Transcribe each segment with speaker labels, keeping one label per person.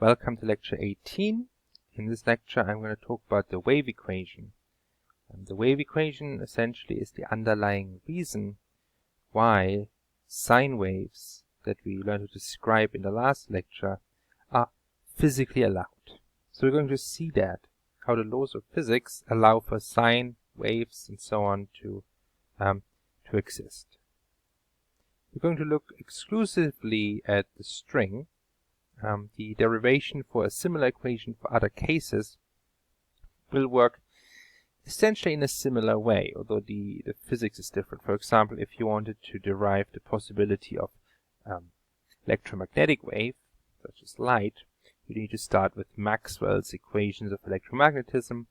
Speaker 1: Welcome to lecture 18. In this lecture I'm going to talk about the wave equation. The wave equation essentially is the underlying reason why sine waves that we learned to describe in the last lecture are physically allowed. So we're going to see that, how the laws of physics allow for sine waves and so on to exist. We're going to look exclusively at the string. The derivation for a similar equation for other cases will work essentially in a similar way, although the physics is different. For example, if you wanted to derive the possibility of electromagnetic wave, such as light, you need to start with Maxwell's equations of electromagnetism,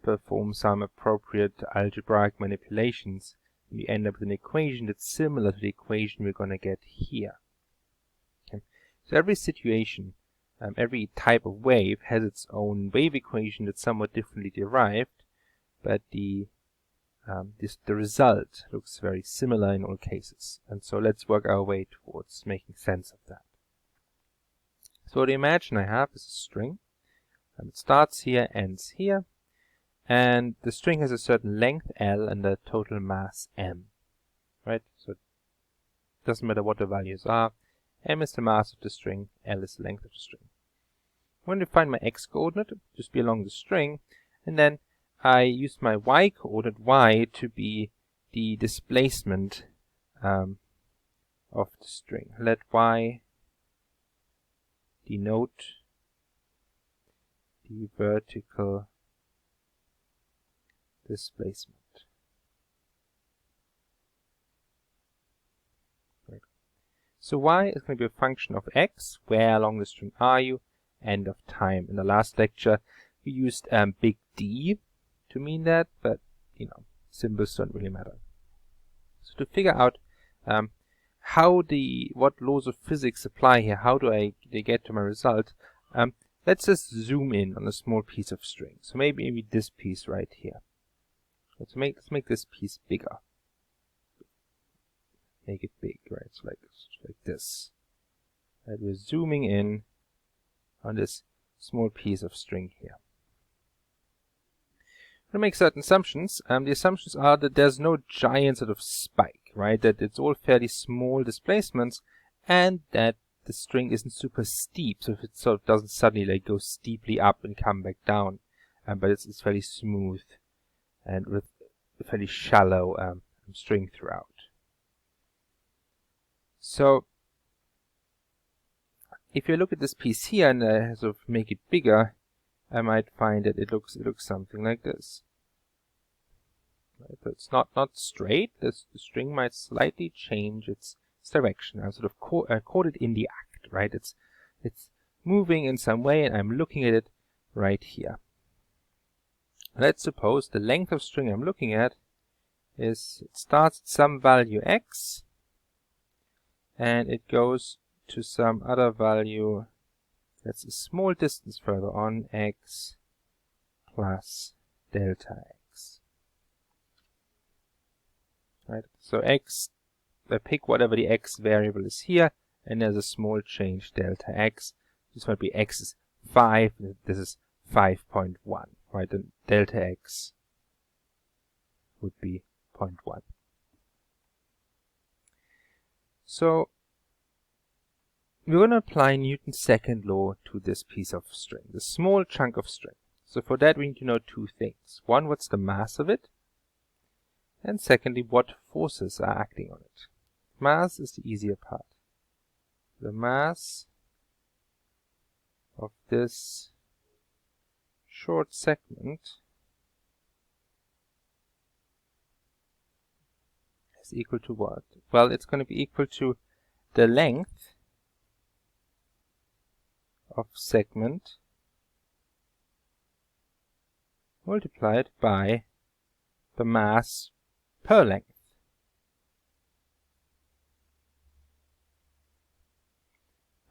Speaker 1: perform some appropriate algebraic manipulations, and you end up with an equation that's similar to the equation we're going to get here. So every situation, every type of wave has its own wave equation that's somewhat differently derived, but the result looks very similar in all cases. And so let's work our way towards making sense of that. So what I imagine I have is a string, and it starts here, ends here, and the string has a certain length L and a total mass M, right? So it doesn't matter what the values are. M is the mass of the string, L is the length of the string. I'm going to find my x coordinate, just be along the string, and then I use my y coordinate, y, to be the displacement of the string. Let y denote the vertical displacement. So y is going to be a function of x. Where along the string are you? End of time. In the last lecture, we used big D to mean that, but symbols don't really matter. So to figure out what laws of physics apply here, how do they get to my result? Let's just zoom in on a small piece of string. So maybe this piece right here. Let's make this piece bigger. Make it big, right? It's like this. And we're zooming in on this small piece of string here. We're going to make certain assumptions. The assumptions are that there's no giant sort of spike, right? That it's all fairly small displacements, and that the string isn't super steep, so it sort of doesn't suddenly go steeply up and come back down. But it's fairly smooth and with a fairly shallow string throughout. So if you look at this piece here and sort of make it bigger, I might find that it looks something like this. Right? So it's not straight. The string might slightly change its direction. I'm sort of caught it in the act, right? It's moving in some way, and I'm looking at it right here. Let's suppose the length of string I'm looking at it starts at some value x, and it goes to some other value that's a small distance further on, x plus delta x. Right? So x, I pick whatever the x variable is here, and there's a small change, delta x. This might be x is 5, this is 5.1, right? And delta x would be 0.1. So we're going to apply Newton's second law to this piece of string, the small chunk of string. So for that we need to know two things. One, what's the mass of it? And secondly, what forces are acting on it. Mass is the easier part. The mass of this short segment is equal to what? Well, it's going to be equal to the length of segment multiplied by the mass per length.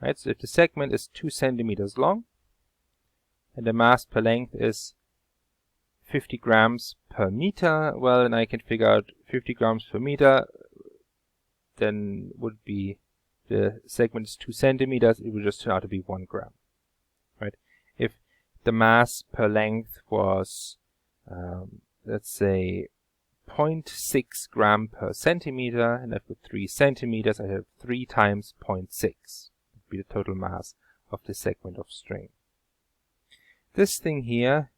Speaker 1: Right, so if the segment is 2 centimeters long and the mass per length is 50 grams per meter, well, then I can figure out 50 grams per meter then would be the segment is 2 centimeters, it will just turn out to be 1 gram, right? If the mass per length was, let's say, 0.6 gram per centimeter, and I've got 3 centimeters, I have 3 times 0.6 would be the total mass of the segment of string. This thing here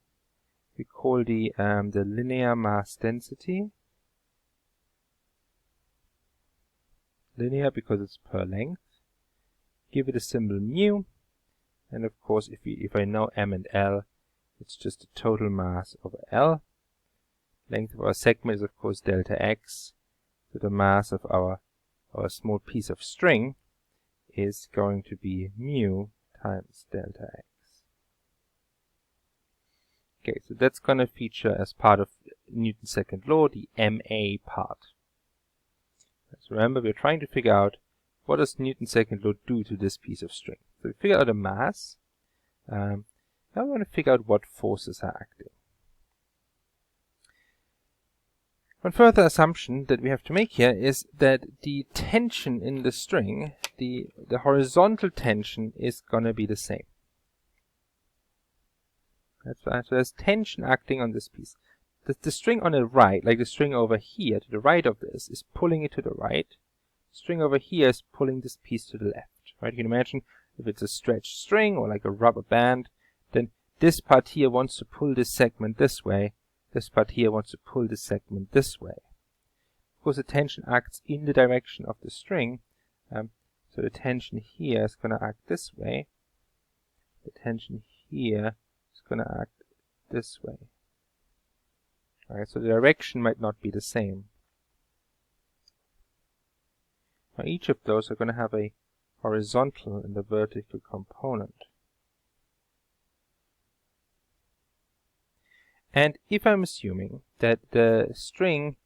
Speaker 1: we call the linear mass density. Linear because it's per length. Give it a symbol mu, and of course if I know m and l, it's just the total mass over L. Length of our segment is of course delta x, so the mass of our small piece of string is going to be mu times delta x. Okay, so that's going to feature as part of Newton's second law, the MA part. So remember, we're trying to figure out what does Newton's second law do to this piece of string. So we figure out the mass. Now we want to figure out what forces are acting. One further assumption that we have to make here is that the tension in the string, the horizontal tension, is going to be the same. That's right. So there's tension acting on this piece. The string on the right, like the string over here to the right of this, is pulling it to the right. The string over here is pulling this piece to the left. Right? You can imagine if it's a stretched string or like a rubber band, then this part here wants to pull this segment this way. This part here wants to pull this segment this way. Of course, the tension acts in the direction of the string. So the tension here is going to act this way. The tension here is going to act this way. Alright, so the direction might not be the same. Now each of those are going to have a horizontal and a vertical component. And if I'm assuming that the string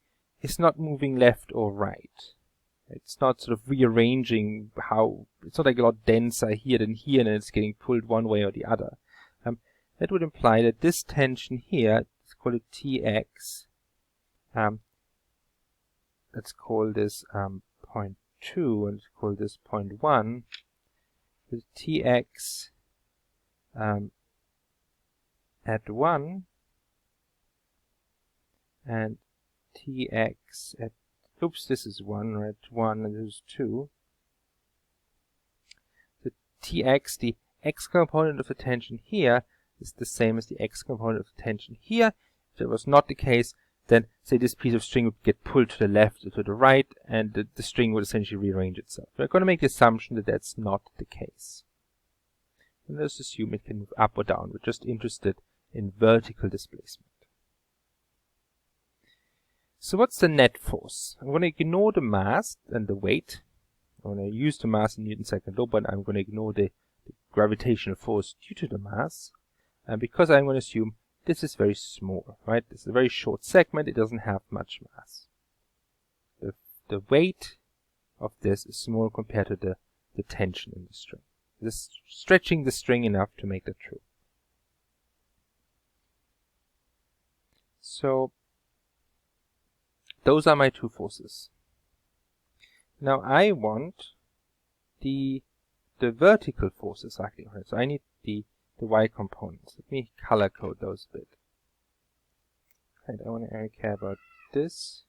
Speaker 1: is not moving left or right, it's not sort of rearranging it's not like a lot denser here than here and it's getting pulled one way or the other. That would imply that this tension here, let's call it Tx, let's call this 0.2 and let's call this 0.1, with Tx at 1 and Tx at, oops, this is 1, right, 1 and this is 2. The Tx, the x component of the tension here, is the same as the x component of the tension here. If that was not the case, then say this piece of string would get pulled to the left or to the right, and the string would essentially rearrange itself. We're going to make the assumption that that's not the case. And let's assume it can move up or down. We're just interested in vertical displacement. So what's the net force? I'm going to ignore the mass and the weight. I'm going to use the mass in Newton's second law, but I'm going to ignore the gravitational force due to the mass. And because I'm going to assume this is very small, right? This is a very short segment, it doesn't have much mass. The weight of this is small compared to the tension in the string. This is stretching the string enough to make that true. So those are my two forces. Now I want the vertical forces acting on it. So I need the y components. Let me color code those a bit. And I only care about this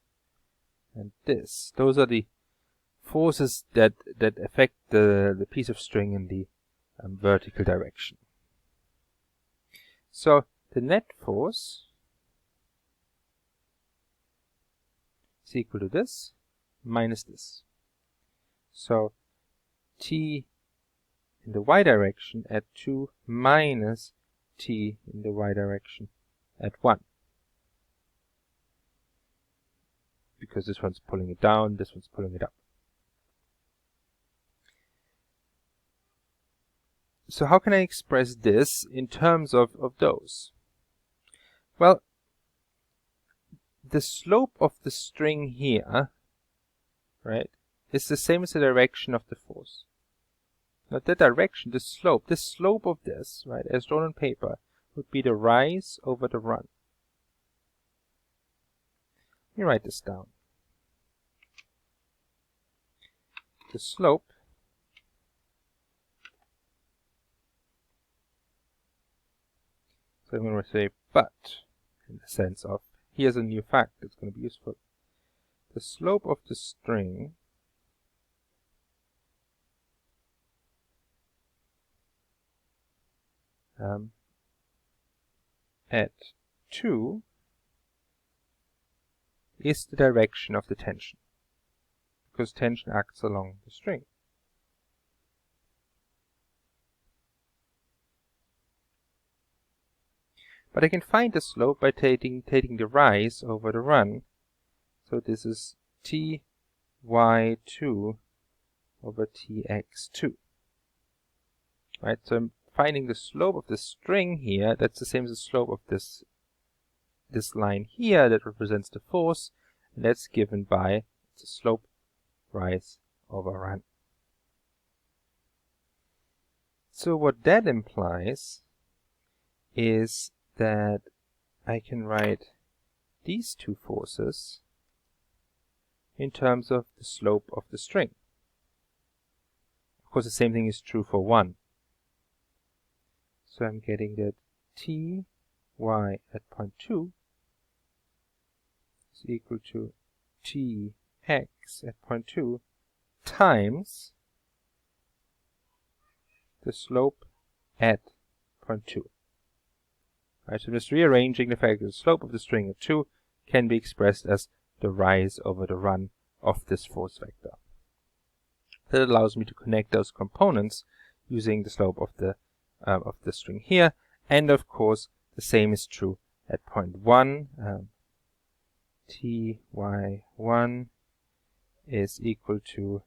Speaker 1: and this. Those are the forces that affect the piece of string in the vertical direction. So the net force is equal to this minus this. So T in the y direction at 2 minus T in the y direction at 1. Because this one's pulling it down, this one's pulling it up. So how can I express this in terms of those? Well, the slope of the string here, right, is the same as the direction of the force. Now the direction, the slope of this, right, as drawn on paper, would be the rise over the run. Let me write this down. The slope So I'm going to say but, in the sense of, here's a new fact that's going to be useful. The slope of the string at 2 is the direction of the tension, because tension acts along the string. But I can find the slope by taking the rise over the run. So this is ty2 over tx2. Right, so I'm finding the slope of the string here. That's the same as the slope of this line here that represents the force, and that's given by the slope rise over run. So what that implies is that I can write these two forces in terms of the slope of the string. Of course, the same thing is true for 1. So I'm getting that ty at point 2 is equal to tx at point 2 times the slope at point 2. Right, so just rearranging the fact that the slope of the string at 2 can be expressed as the rise over the run of this force vector. That allows me to connect those components using the slope of the string here, and of course the same is true at point 1. ty1 is equal to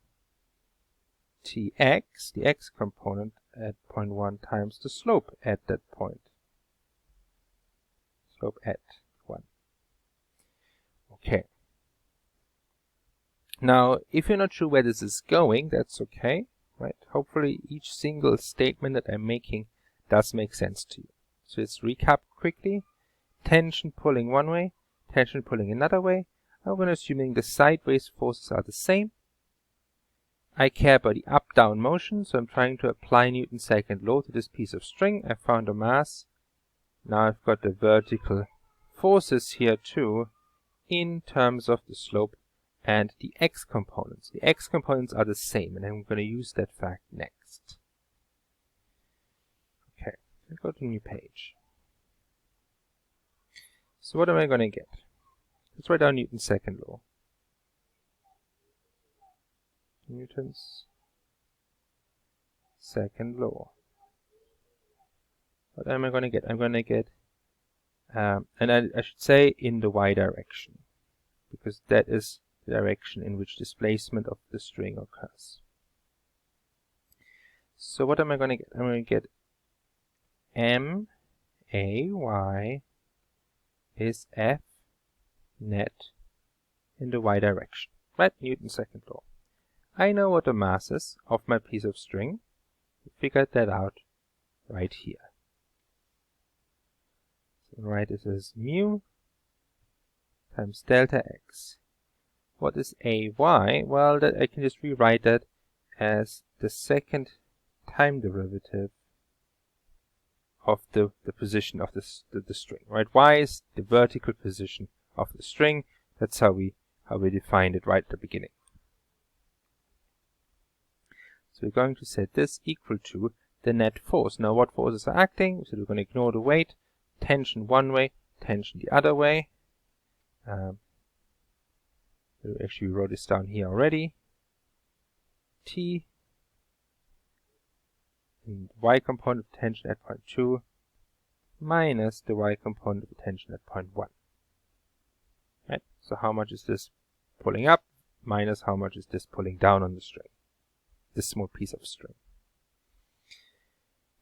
Speaker 1: tx, the x component at point 1, times the slope at that point. Slope at 1. Okay. Now, if you're not sure where this is going, that's okay, right? Hopefully each single statement that I'm making does make sense to you. So let's recap quickly. Tension pulling one way, tension pulling another way. I'm going to assuming the sideways forces are the same. I care about the up-down motion, so I'm trying to apply Newton's second law to this piece of string. I found a mass. Now I've got the vertical forces here too, in terms of the slope and the x components. The x components are the same, and I'm going to use that fact next. Okay, let's go to a new page. So what am I going to get? Let's write down Newton's second law. Newton's second law. What am I going to get? I'm going to get, and I should say in the y direction, because that is the direction in which displacement of the string occurs. So what am I going to get? I'm going to get m_a_y is f net in the y direction. Right? Newton's second law. I know what the mass is of my piece of string. We figured that out right here. So write this as mu times delta x. What is ay? Well, that I can just rewrite that as the second time derivative of the position of the string. Right? Y is the vertical position of the string. That's how we defined it right at the beginning. So we're going to set this equal to the net force. Now what forces are acting? So we're going to ignore the weight. Tension one way, tension the other way. Actually, we wrote this down here already. T and y component of tension at point 2 minus the y component of tension at point 1. Right? So how much is this pulling up minus how much is this pulling down on the string? This small piece of string.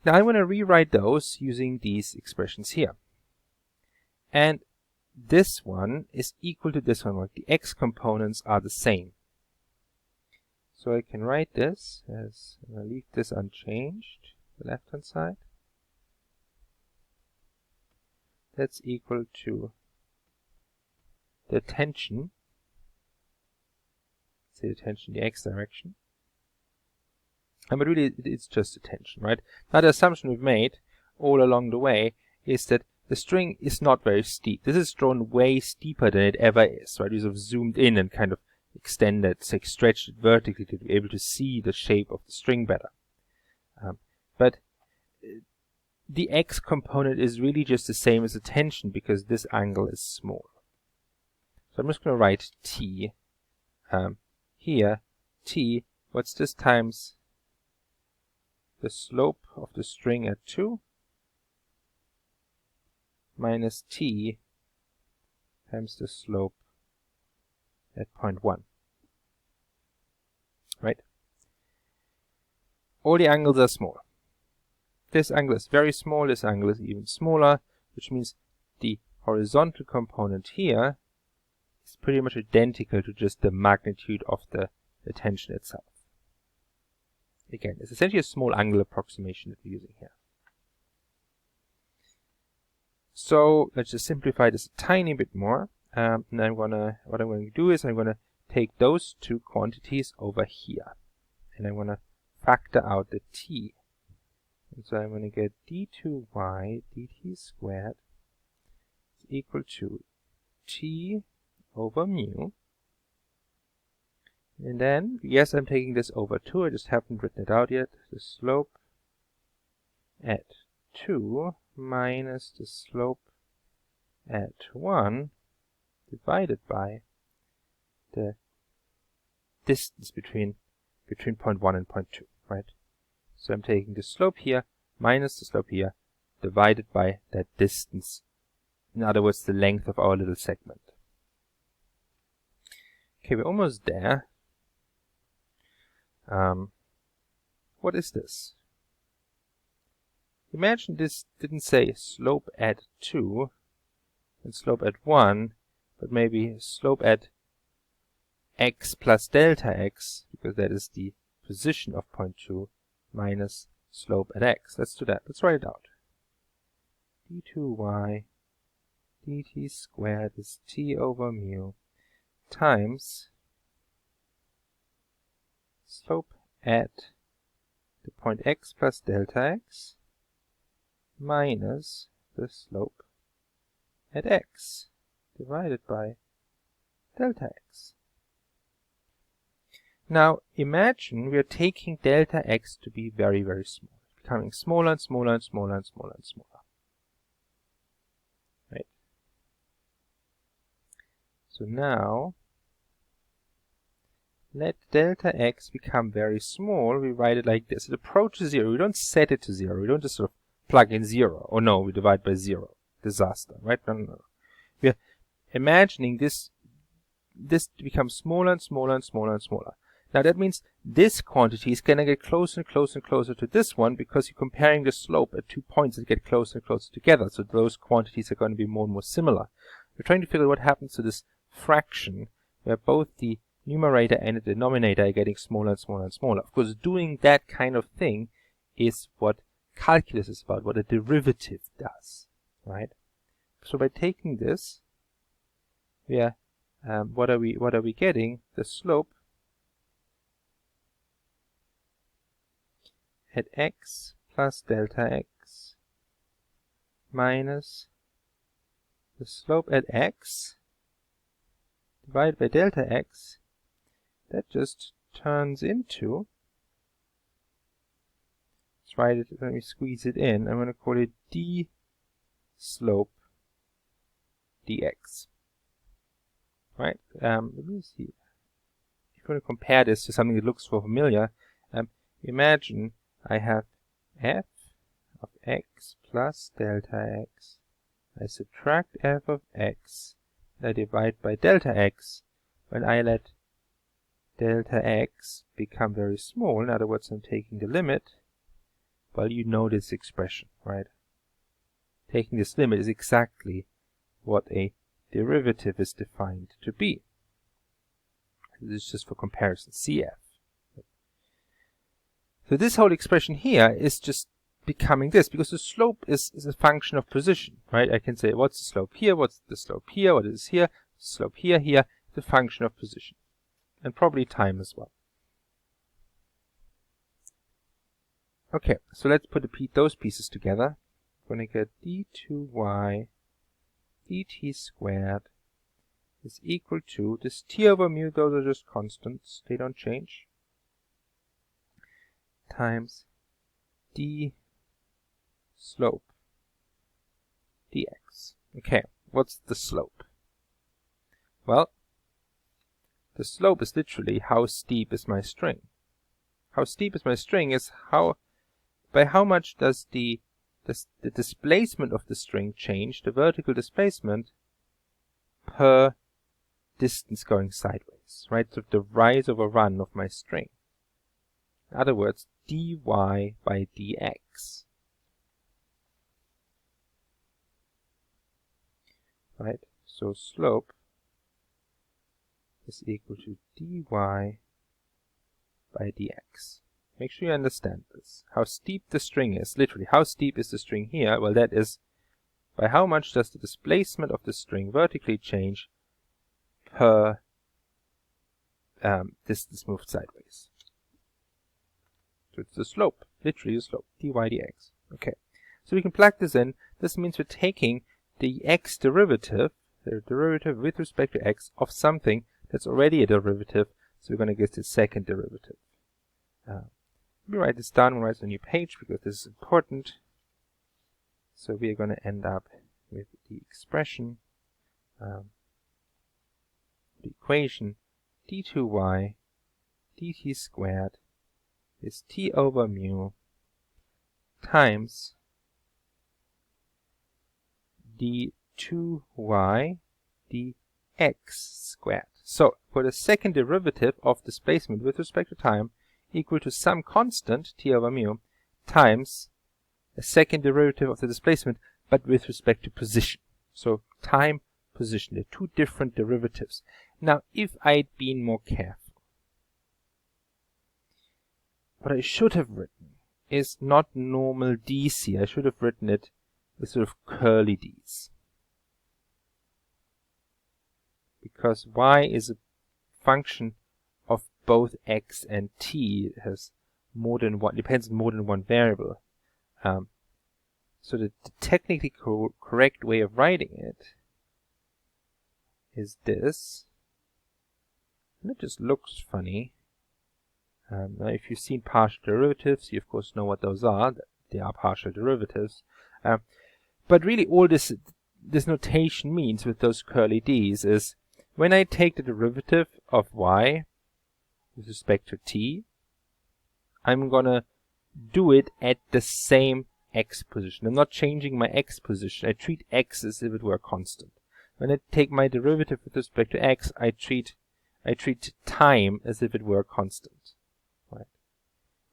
Speaker 1: Now I'm going to rewrite those using these expressions here. And this one is equal to this one, like the x components are the same. So I can write this as, I'm going to leave this unchanged, the left hand side. That's equal to the tension, say the tension in the x direction. But really it's just the tension, right? Now the assumption we've made all along the way is that the string is not very steep. This is drawn way steeper than it ever is, right? We sort of zoomed in and kind of extended, stretched it vertically to be able to see the shape of the string better. But the x component is really just the same as the tension because this angle is small. So I'm just going to write t here. T, what's this, times the slope of the string at 2 minus t times the slope at point 1. Right? All the angles are small. This angle is very small, this angle is even smaller, which means the horizontal component here is pretty much identical to just the magnitude of the tension itself. Again, it's essentially a small angle approximation that we're using here. So let's just simplify this a tiny bit more. And what I'm going to do is I'm going to take those two quantities over here, and I'm going to factor out the t. And so I'm going to get d2y dt squared is equal to t over mu. And then, yes, I'm taking this over 2. I just haven't written it out yet. The slope at 2 minus the slope at 1 divided by the distance between point 1 and point 2, right? So I'm taking the slope here minus the slope here divided by that distance. In other words, the length of our little segment. Okay, we're almost there. What is this? Imagine this didn't say slope at 2 and slope at 1, but maybe slope at x plus delta x, because that is the position of point 2, minus slope at x. Let's do that. Let's write it out. d2y dt squared is t over mu times slope at the point x plus delta x minus the slope at x divided by delta x. Now imagine we are taking delta x to be very, very small, becoming smaller and smaller and smaller and smaller and smaller. Right? So now let delta x become very small. We write it like this. It approaches 0. We don't set it to 0. We don't just sort of plug in 0. Oh no, we divide by 0. Disaster, right? No. We are imagining this becomes smaller and smaller and smaller and smaller. Now that means this quantity is going to get closer and closer and closer to this one because you're comparing the slope at 2 points that get closer and closer together. So those quantities are going to be more and more similar. We're trying to figure out what happens to this fraction where both the numerator and the denominator are getting smaller and smaller and smaller. Of course, doing that kind of thing is what calculus is about, what a derivative does, right? So by taking this, we are what are we getting? The slope at x plus delta x minus the slope at x divided by delta x. That just turns into, let's write it, let me squeeze it in. I'm going to call it d slope dx. Right? Let me see. If you want to compare this to something that looks so familiar, imagine I have f of x plus delta x. I subtract f of x. I divide by delta x. When I let delta x become very small, in other words, I'm taking the limit, well, you know this expression, right? Taking this limit is exactly what a derivative is defined to be. This is just for comparison, CF. So this whole expression here is just becoming this, because the slope is a function of position, right? I can say, what's the slope here, what's the slope here, what is here, slope here, here, the function of position. And probably time as well. Okay, so let's put those pieces together. I'm going to get d2y dt squared is equal to this t over mu, those are just constants, they don't change, times d slope dx. Okay, what's the slope? Well, the slope is literally how steep is my string. How steep is my string is by how much does the displacement of the string change, the vertical displacement, per distance going sideways, right? So the rise over run of my string. In other words, dy by dx. Right? So slope is equal to dy by dx. Make sure you understand this. How steep the string is, literally, how steep is the string here? Well, that is by how much does the displacement of the string vertically change per distance moved sideways. So it's the slope, literally the slope, dy dx. Okay, so we can plug this in. This means we're taking the x derivative, the derivative with respect to x of something that's already a derivative, so we're going to get the second derivative. Let me write this down and write it on a new page because this is important. So we are going to end up with the expression, the equation d2y dt squared is t over mu times d2y dx squared. So for the second derivative of displacement with respect to time equal to some constant t over mu times a second derivative of the displacement but with respect to position. So time, position, they're two different derivatives. Now if I'd been more careful, what I should have written is not normal d's here. I should have written it with sort of curly d's. Because y is a function of both x and t. It has more than one, depends on more than one variable. So the technically correct way of writing it is this. And it just looks funny. Now if you've seen partial derivatives, you of course know what those are. They are partial derivatives. But really all this notation means with those curly d's is when I take the derivative of y with respect to t, I'm gonna do it at the same x position. I'm not changing my x position. I treat x as if it were a constant. When I take my derivative with respect to x, I treat time as if it were a constant. Right?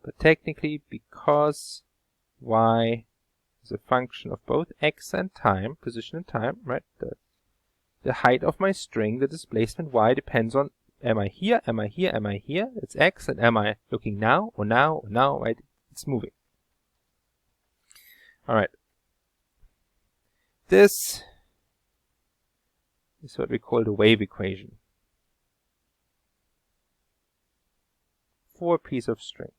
Speaker 1: But technically, because y is a function of both x and time, position and time, right? The height of my string, the displacement y, depends on am I here, am I here, am I here? It's x, and am I looking now, or now, or now, right? It's moving. Alright. This is what we call the wave equation for a piece of string.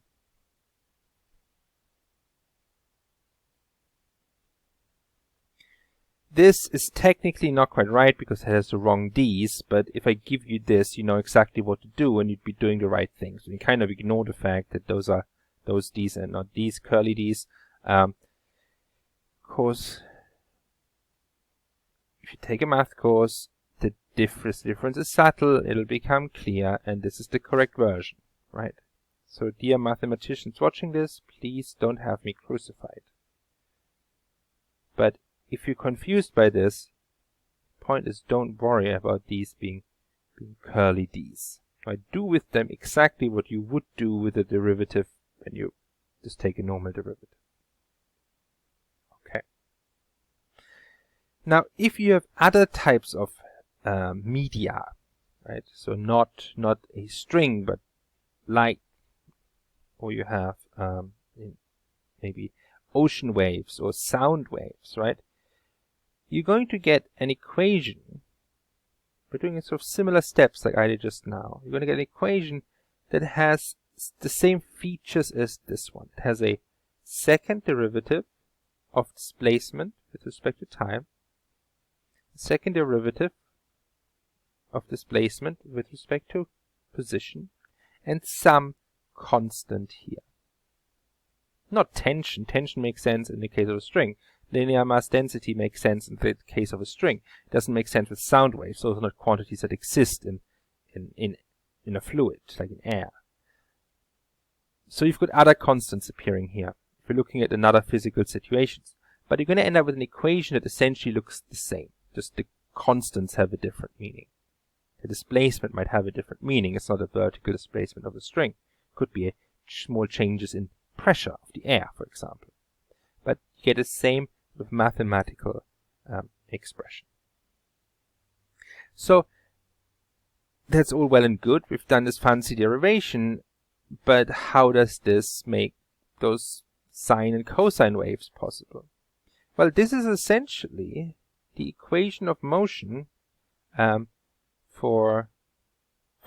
Speaker 1: This is technically not quite right because it has the wrong d's, but if I give you this, you know exactly what to do and you'd be doing the right thing. So you kind of ignore the fact that those are those d's and not these curly d's. Of course, if you take a math course, the difference is subtle, it'll become clear, and this is the correct version, right? So dear mathematicians watching this, please don't have me crucified. But if you're confused by this, the point is don't worry about these being curly d's. Right? Do with them exactly what you would do with a derivative when you just take a normal derivative. Okay. Now, if you have other types of media, right? So not a string, but light, or you have maybe ocean waves or sound waves, right? You're going to get an equation. We're doing sort of similar steps like I did just now. You're going to get an equation that has the same features as this one. It has a second derivative of displacement with respect to time, the second derivative of displacement with respect to position, and some constant here. Not tension. Tension makes sense in the case of a string. Linear mass density makes sense in the case of a string. It doesn't make sense with sound waves. Those are not quantities that exist in a fluid, like in air. So you've got other constants appearing here if you're looking at another physical situations. But you're going to end up with an equation that essentially looks the same. Just the constants have a different meaning. The displacement might have a different meaning. It's not a vertical displacement of a string. It could be small changes in pressure of the air, for example. But you get the same sort of mathematical expression. So that's all well and good. We've done this fancy derivation, but how does this make those sine and cosine waves possible? Well, this is essentially the equation of motion for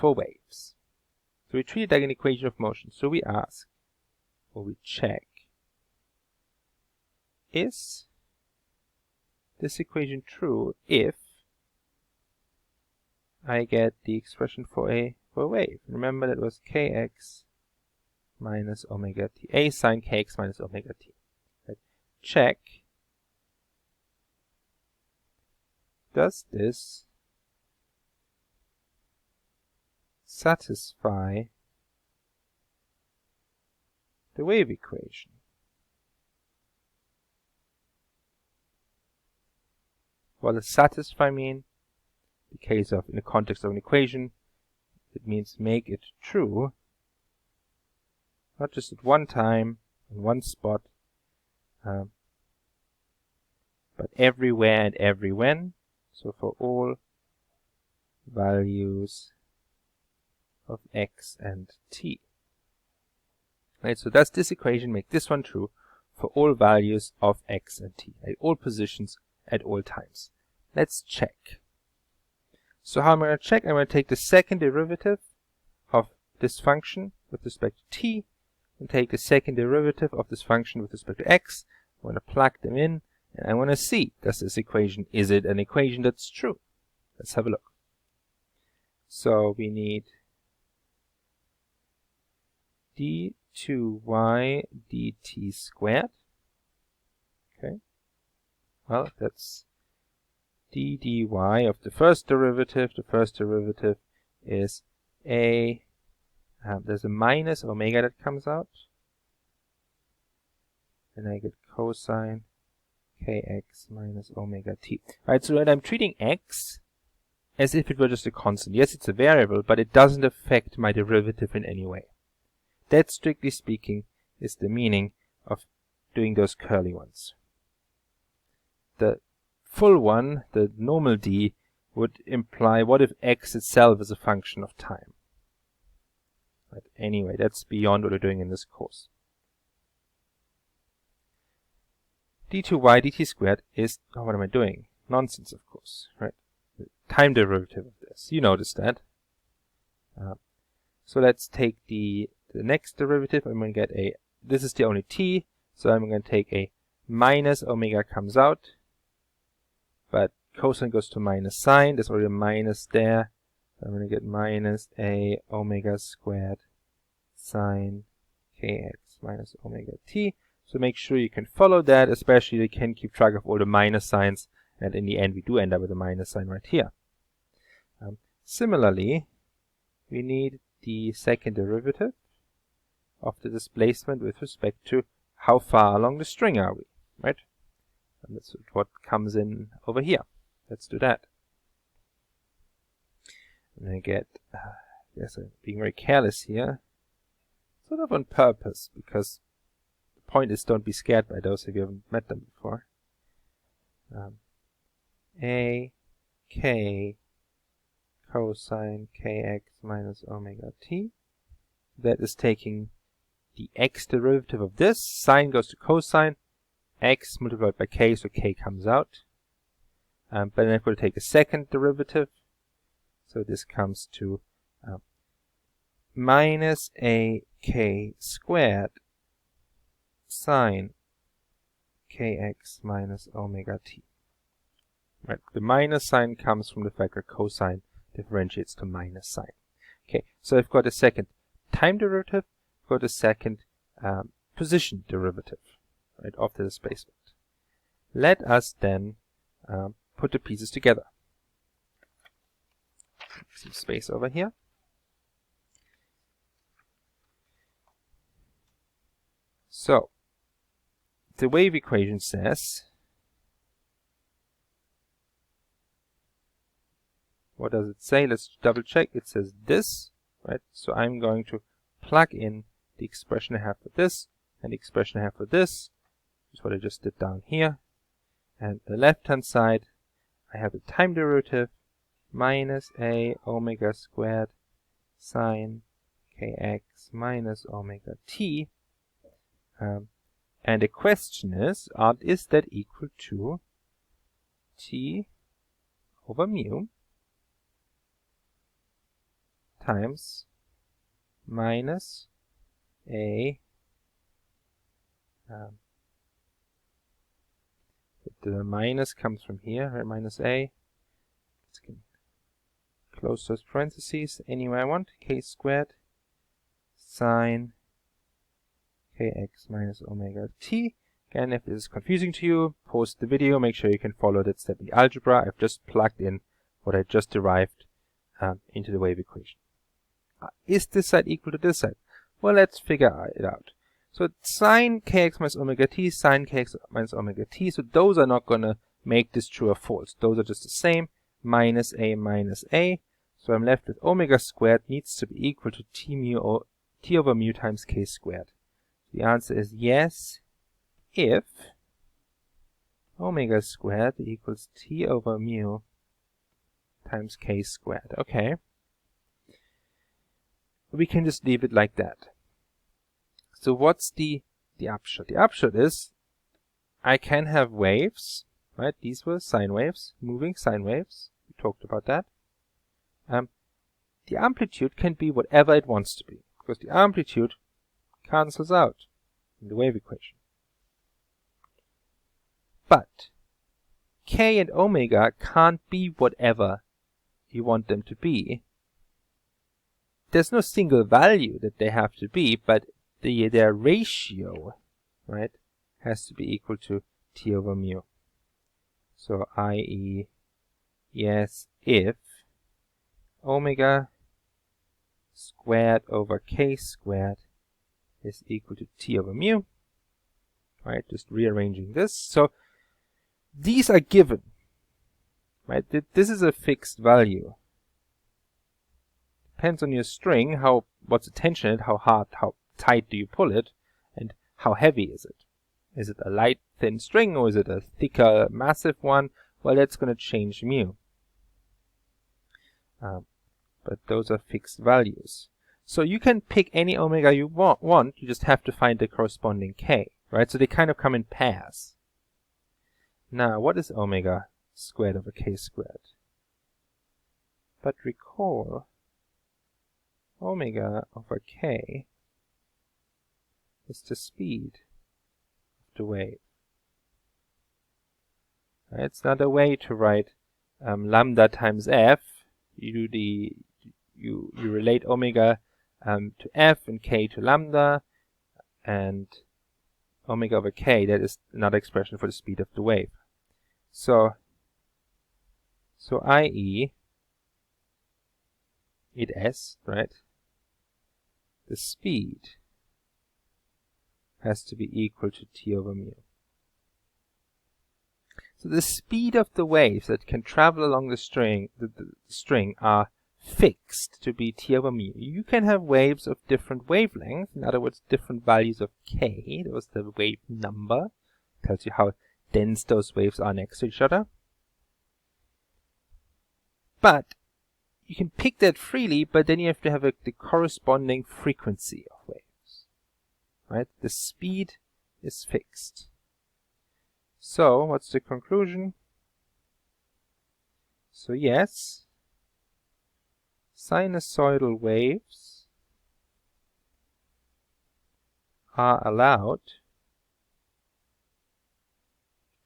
Speaker 1: waves. So we treat it like an equation of motion. So we ask, or we check, is this equation true if I get the expression for a wave? Remember that was kx minus omega t, a sine kx minus omega t. Right? Check, does this satisfy the wave equation? What does satisfy mean? In the case of, in the context of an equation, it means make it true, not just at one time, in one spot, but everywhere and every when. So for all values of x and t. Right, so does this equation make this one true for all values of x and t, at all positions, at all times? Let's check. So how am I going to check? I'm going to take the second derivative of this function with respect to t, and take the second derivative of this function with respect to x. I'm going to plug them in, and I want to see, does this equation, is it an equation that's true? Let's have a look. So we need d2y dt squared. Okay. Well, that's d dy of the first derivative. The first derivative is a, there's a minus omega that comes out. And I get cosine kx minus omega t. Right, so that I'm treating x as if it were just a constant. Yes, it's a variable, but it doesn't affect my derivative in any way. That, strictly speaking, is the meaning of doing those curly ones. The full one, the normal d, would imply what if x itself is a function of time. But anyway, that's beyond what we're doing in this course. d2y dt squared is, oh, what am I doing? Nonsense, of course, right? The time derivative of this. You noticed that. So let's take the next derivative. I'm going to get a, this is the only t, so I'm going to take a minus omega comes out, but cosine goes to minus sine. There's already a minus there. So I'm going to get minus a omega squared sine kx minus omega t. So make sure you can follow that, especially you can keep track of all the minus signs, and in the end we do end up with a minus sign right here. Similarly, we need the second derivative of the displacement with respect to how far along the string are we, right? And that's what comes in over here. Let's do that. And I get, yes, I'm being very careless here, sort of on purpose, because the point is, don't be scared by those if you haven't met them before. A k cosine kx minus omega t. That is taking the x derivative of this. Sine goes to cosine. X multiplied by k, so k comes out. But then I'm going to take a second derivative. So this comes to minus a k squared sine kx minus omega t. Right? The minus sign comes from the fact that cosine differentiates to minus sign. Okay, so I've got a second time derivative, I've got a second position derivative, right, of the displacement. Let us then put the pieces together. Some space over here. So, the wave equation says, what does it say? Let's double check. It says this, right? So I'm going to plug in the expression I have for this and the expression I have for this. That's what I just did down here. And the left-hand side, I have the time derivative minus a omega squared sine kx minus omega t. And the question is that equal to t over mu times minus a the minus comes from here, right? Minus a. Let's close those parentheses anywhere I want. K squared sine kx minus omega t. Again, if this is confusing to you, pause the video. Make sure you can follow that step in the algebra. I've just plugged in what I just derived into the wave equation. Is this side equal to this side? Well, let's figure it out. So sine kx minus omega t, sine kx minus omega t. So those are not going to make this true or false. Those are just the same. Minus a minus a. So I'm left with omega squared needs to be equal to t over mu times k squared. The answer is yes, if omega squared equals t over mu times k squared. Okay. We can just leave it like that. So what's the upshot? The upshot is I can have waves, right? These were sine waves, moving sine waves. We talked about that. The amplitude can be whatever it wants to be, because the amplitude cancels out in the wave equation. But k and omega can't be whatever you want them to be. There's no single value that they have to be, but their ratio, right, has to be equal to t over mu. So i.e., yes, if omega squared over k squared is equal to t over mu, right, just rearranging this. So these are given, right? This is a fixed value. Depends on your string, what's the tension in it, how hard, how tight do you pull it, and how heavy is it. Is it a light, thin string, or is it a thicker, massive one? Well, that's going to change mu. But those are fixed values. So you can pick any omega you want, you just have to find the corresponding k, right? So they kind of come in pairs. Now, what is omega squared over k squared? But recall, omega over k is the speed of the wave. Right? It's another way to write lambda times f. You relate omega to f and k to lambda, and omega over k, that is another expression for the speed of the wave. So i.e., it s, right? The speed has to be equal to t over mu. So the speed of the waves that can travel along the string, are fixed to be t over mu. You can have waves of different wavelengths, in other words, different values of k. That was the wave number. Tells you how dense those waves are next to each other. But you can pick that freely, but then you have to have the corresponding frequency of waves. Right? The speed is fixed. So, what's the conclusion? So yes, sinusoidal waves are allowed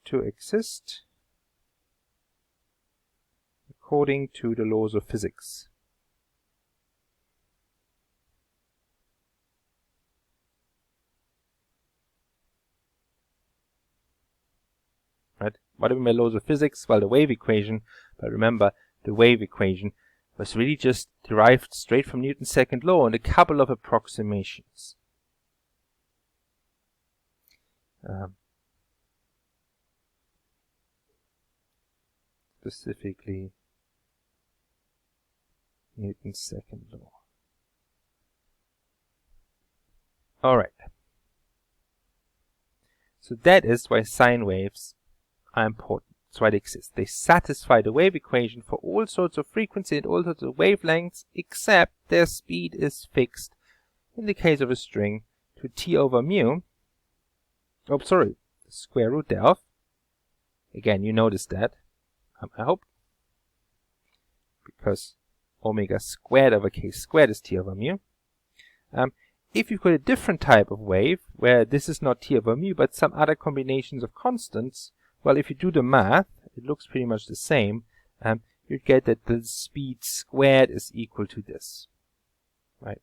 Speaker 1: to exist according to the laws of physics. Right? What do we mean by laws of physics? Well, the wave equation, but remember, the wave equation was really just derived straight from Newton's second law and a couple of approximations. Specifically, Newton's second law. Alright. So that is why sine waves are important. That's why they exist. They satisfy the wave equation for all sorts of frequency and all sorts of wavelengths, except their speed is fixed, in the case of a string, to t over mu. Oh, sorry, the square root thereof. Again, you noticed that, I hope, because omega squared over k squared is t over mu. If you've got a different type of wave, where this is not t over mu, but some other combinations of constants, well, if you do the math, it looks pretty much the same. You get that the speed squared is equal to this, right?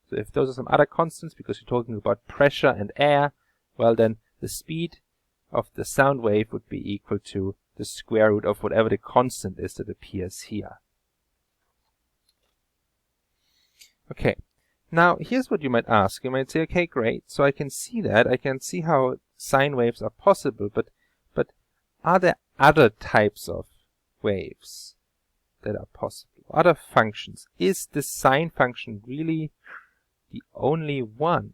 Speaker 1: So if those are some other constants, because you're talking about pressure and air, well, then the speed of the sound wave would be equal to the square root of whatever the constant is that appears here. Okay, now here's what you might ask. You might say, okay, great, so I can see that. I can see how sine waves are possible, but are there other types of waves that are possible? Other functions? Is the sine function really the only one?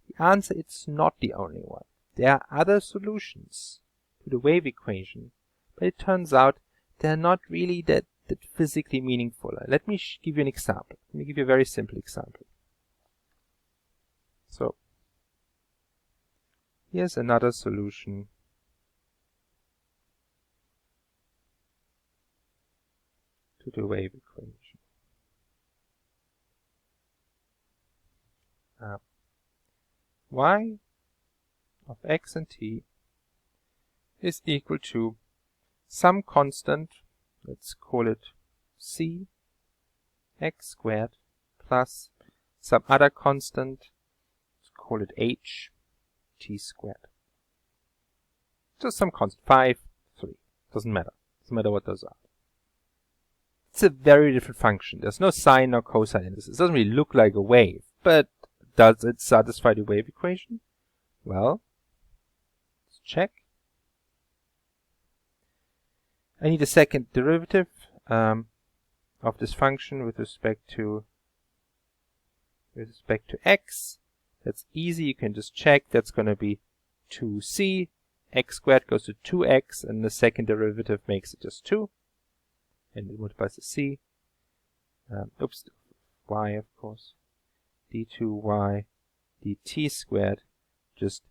Speaker 1: The answer, it's not the only one. There are other solutions to the wave equation, but it turns out they're not really that physically meaningful. Let me give you an example. Let me give you a very simple example. So, here's another solution to the wave equation. Y of x and t is equal to some constant, let's call it c x squared, plus some other constant, let's call it h t squared. Just some constant, 5, 3, doesn't matter. Doesn't matter what those are. It's a very different function. There's no sine nor cosine in this. It doesn't really look like a wave, but does it satisfy the wave equation? Well, let's check. I need a second derivative of this function with respect to x. That's easy. You can just check. That's going to be 2c. X squared goes to 2x, and the second derivative makes it just 2. And it multiplies the c. Y, of course. d2y dt squared just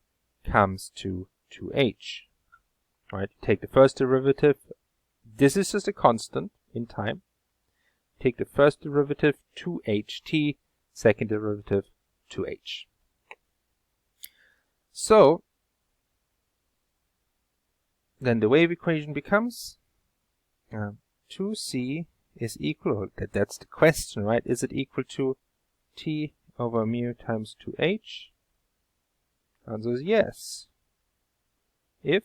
Speaker 1: comes to 2h. Alright, take the first derivative. This is just a constant in time. Take the first derivative, 2ht, second derivative, 2h. So, then the wave equation becomes 2c is equal, that's the question, right? Is it equal to t over mu times 2h? Answer is yes. If,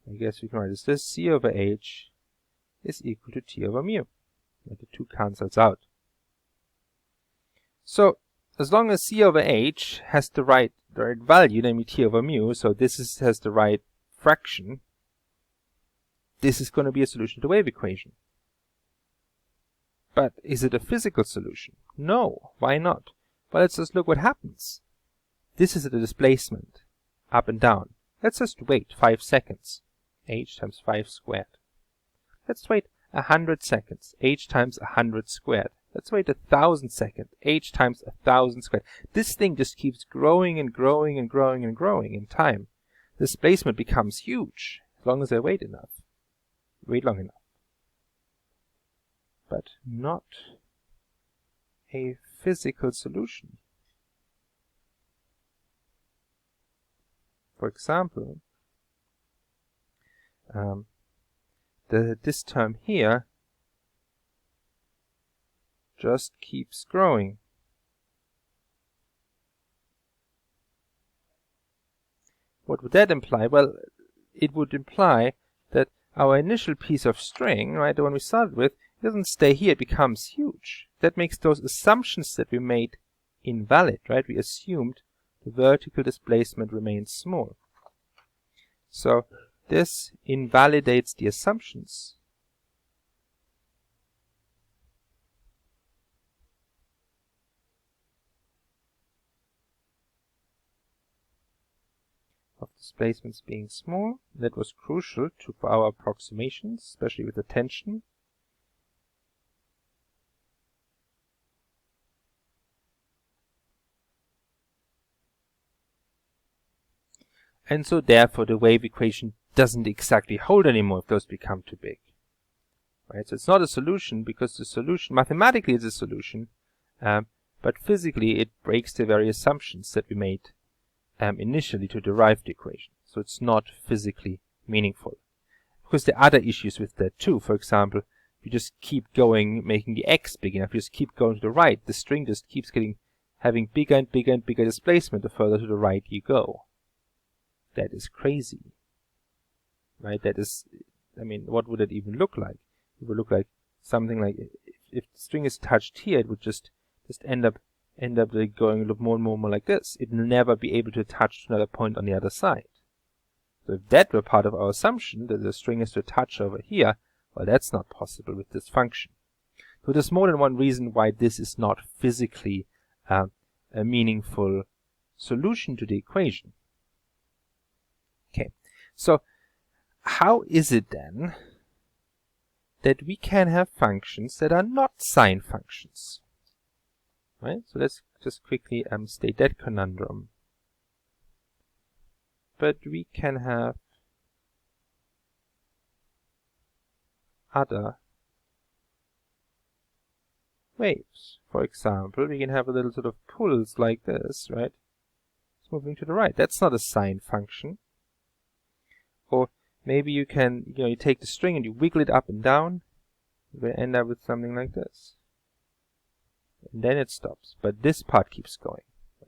Speaker 1: I guess we can write this, c over h is equal to t over mu. And the 2 cancels out. So, as long as c over h has the right value, namely t over mu, so this has the right fraction, this is going to be a solution to the wave equation. But is it a physical solution? No. Why not? Well, let's just look what happens. This is the displacement, up and down. Let's just wait 5 seconds. H times 5 squared. Let's wait 100 seconds. H times 100 squared. Let's wait 1,000 seconds. H times 1,000 squared. This thing just keeps growing and growing and growing and growing in time. The displacement becomes huge as long as I wait enough. Wait long enough. But not a physical solution. for example, this term here just keeps growing. What would that imply? Well, it would imply that our initial piece of string, right, the one we started with, doesn't stay here, it becomes huge. That makes those assumptions that we made invalid, right? We assumed the vertical displacement remains small. So this invalidates the assumptions. Of displacements being small. That was crucial for our approximations, especially with the tension. And so therefore the wave equation doesn't exactly hold anymore if those become too big. Right? So it's not a solution, because the solution, mathematically is a solution, but physically it breaks the very assumptions that we made initially to derive the equation. So it's not physically meaningful. Of course, there are other issues with that too. For example, if you just keep going, making the x big enough, you just keep going to the right, the string just keeps having bigger and bigger and bigger displacement the further to the right you go. That is crazy. Right? That is, I mean, what would it even look like? It would look like something like, if the string is touched here, it would just end up like going a little more and more like this. It will never be able to touch another point on the other side. So if that were part of our assumption, that the string is to touch over here, well, that's not possible with this function. So there's more than one reason why this is not physically a meaningful solution to the equation. Okay, so how is it then that we can have functions that are not sine functions? Right, so let's just quickly state that conundrum. But we can have other waves. For example, we can have a little sort of pulse like this, right? It's moving to the right. That's not a sine function. Or maybe you can, you take the string and you wiggle it up and down. You will end up with something like this. And then it stops. But this part keeps going.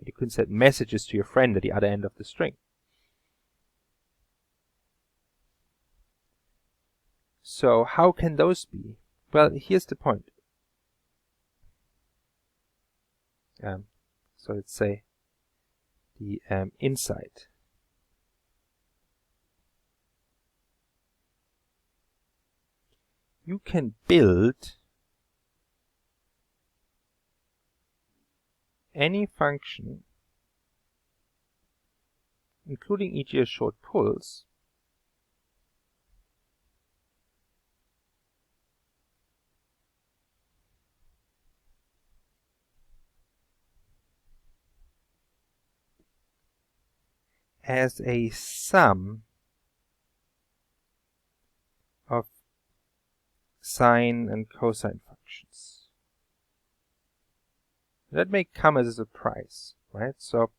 Speaker 1: You can send messages to your friend at the other end of the string. So how can those be? Well, here's the point. So let's say the insight. You can build any function, including e.g. a short pulse, as a sum of sine and cosine functions. That may come as a surprise, right? So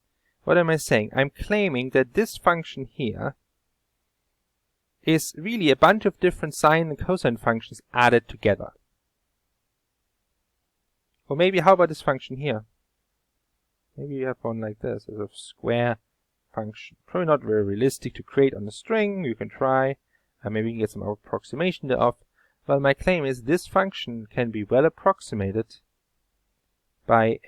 Speaker 1: what am I saying? I'm claiming that this function here is really a bunch of different sine and cosine functions added together. Or maybe how about this function here? Maybe you have one like this, as a square function. Probably not very realistic to create on a string. You can try, and maybe you can get some approximation thereof. Well, my claim is this function can be well approximated by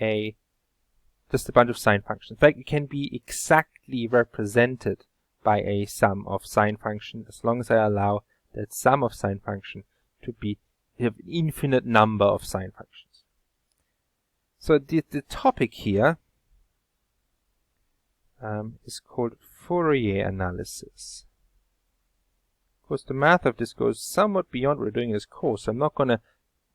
Speaker 1: just a bunch of sine functions. In fact, it can be exactly represented by a sum of sine function, as long as I allow that sum of sine function to have an infinite number of sine functions. So the topic here is called Fourier analysis. Of course, the math of this goes somewhat beyond what we're doing in this course. So I'm not going to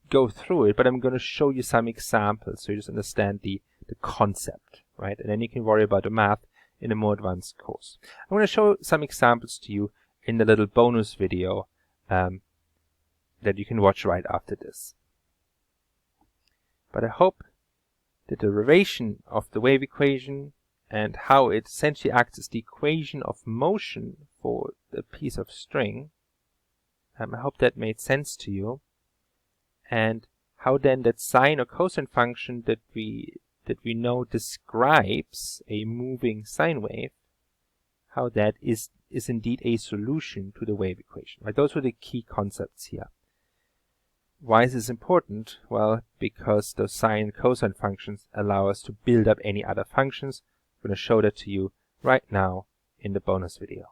Speaker 1: go through it, but I'm going to show you some examples so you just understand the concept, right? And then you can worry about the math in a more advanced course. I'm going to show some examples to you in the little bonus video that you can watch right after this. But I hope the derivation of the wave equation and how it essentially acts as the equation of motion for the piece of string. I hope that made sense to you. And how then that sine or cosine function that we know describes a moving sine wave, how that is indeed a solution to the wave equation. Right? Those were the key concepts here. Why is this important? Well, because those sine and cosine functions allow us to build up any other functions. I'm going to show that to you right now in the bonus video.